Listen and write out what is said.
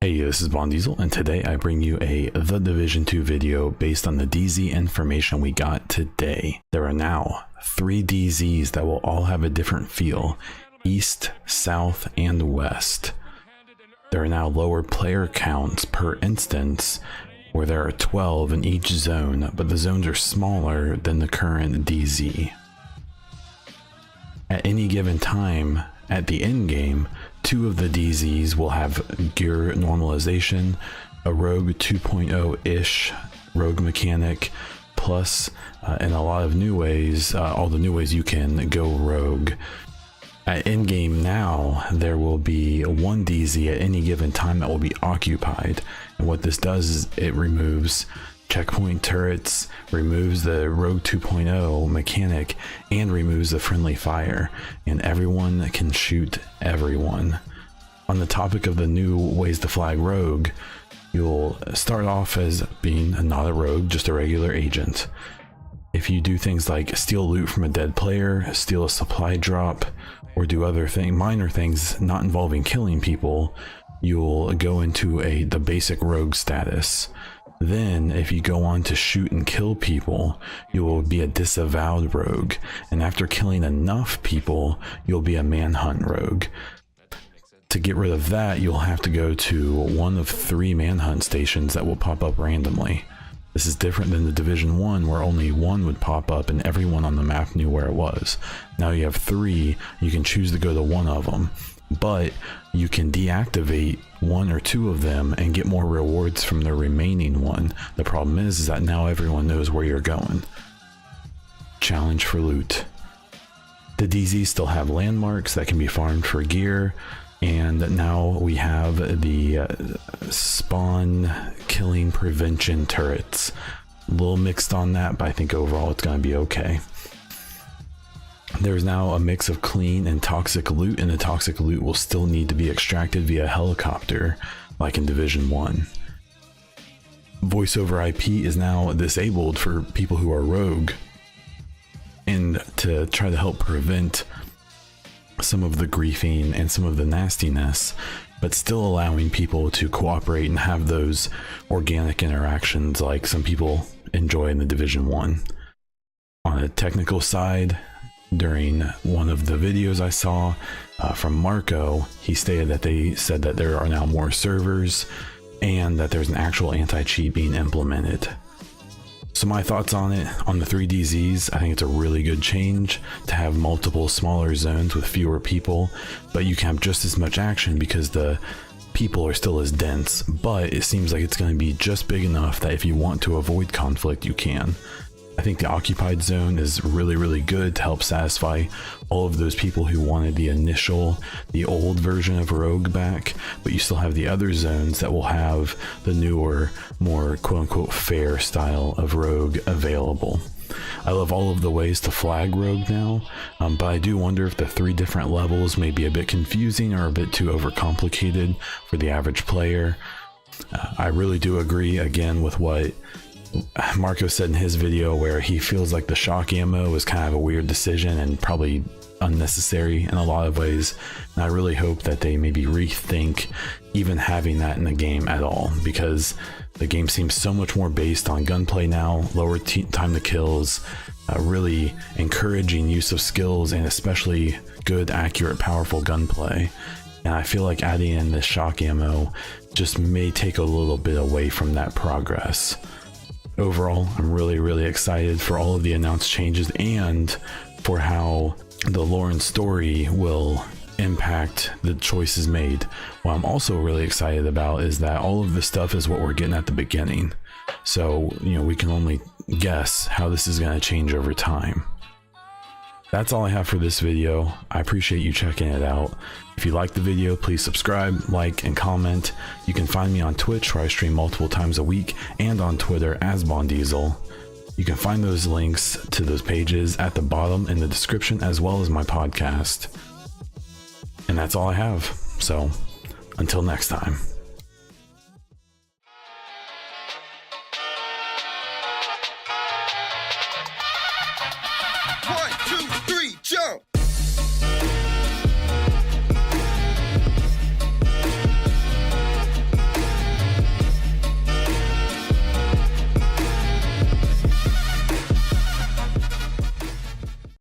Hey, this is Von Diesel, and today I bring you a The Division 2 video based on the DZ information we got today. There are now 3 DZs that will all have a different feel: East, South, and West. There are now lower player counts per instance, where there are 12 in each zone, but the zones are smaller than the current DZ. At any given time, at the end game, 2 of the DZs will have gear normalization, a rogue 2.0-ish rogue mechanic, plus in a lot of new ways, all the new ways you can go rogue. At end game now, there will be 1 DZ at any given time that will be occupied, and what this does is it removes checkpoint turrets, removes the rogue 2.0 mechanic, and removes the friendly fire, and everyone can shoot everyone. On the topic of the new ways to flag rogue, you'll start off as being not a rogue, just a regular agent. If you do things like steal loot from a dead player, steal a supply drop, or do other minor things not involving killing people, you'll go into the basic rogue status. Then, if you go on to shoot and kill people, you will be a disavowed rogue, and after killing enough people, you'll be a manhunt rogue. To get rid of that, you'll have to go to one of 3 manhunt stations that will pop up randomly. This is different than the Division 1, where only 1 would pop up and everyone on the map knew where it was. Now you have 3, you can choose to go to one of them, but you can deactivate 1 or 2 of them and get more rewards from the remaining 1. The problem is that now everyone knows where you're going. Challenge for loot. The DZs still have landmarks that can be farmed for gear, and now we have the spawn killing prevention turrets. A little mixed on that, but I think overall it's going to be okay. There's now a mix of clean and toxic loot, and the toxic loot will still need to be extracted via helicopter, like in Division 1. Voice over IP is now disabled for people who are rogue, and to try to help prevent some of the griefing and some of the nastiness, but still allowing people to cooperate and have those organic interactions like some people enjoy in the Division 1. On a technical side, during one of the videos I saw from Marco, he stated that they said that there are now more servers and that there's an actual anti-cheat being implemented. So my thoughts on it, on the 3 DZs, I think it's a really good change to have multiple smaller zones with fewer people, but you can have just as much action because the people are still as dense, but it seems like it's going to be just big enough that if you want to avoid conflict, you can. I think the occupied zone is really good to help satisfy all of those people who wanted the old version of Rogue back, but you still have the other zones that will have the newer, more quote-unquote fair style of Rogue available. I love all of the ways to flag Rogue now, but I do wonder if the 3 different levels may be a bit confusing or a bit too overcomplicated for the average player. I really do agree again with what Marco said in his video, where he feels like the shock ammo was kind of a weird decision and probably unnecessary in a lot of ways, and I really hope that they maybe rethink even having that in the game at all, because the game seems so much more based on gunplay now, lower time to kills, really encouraging use of skills, and especially good, accurate, powerful gunplay. And I feel like adding in this shock ammo just may take a little bit away from that progress. Overall, I'm really excited for all of the announced changes and for how the lore and story will impact the choices made. What I'm also really excited about is that all of this stuff is what we're getting at the beginning. So, we can only guess how this is going to change over time. That's all I have for this video. I appreciate you checking it out. If you liked the video, please subscribe, like, and comment. You can find me on Twitch, where I stream multiple times a week, and on Twitter as Von Diesel. You can find those links to those pages at the bottom in the description, as well as my podcast. And that's all I have. So, until next time.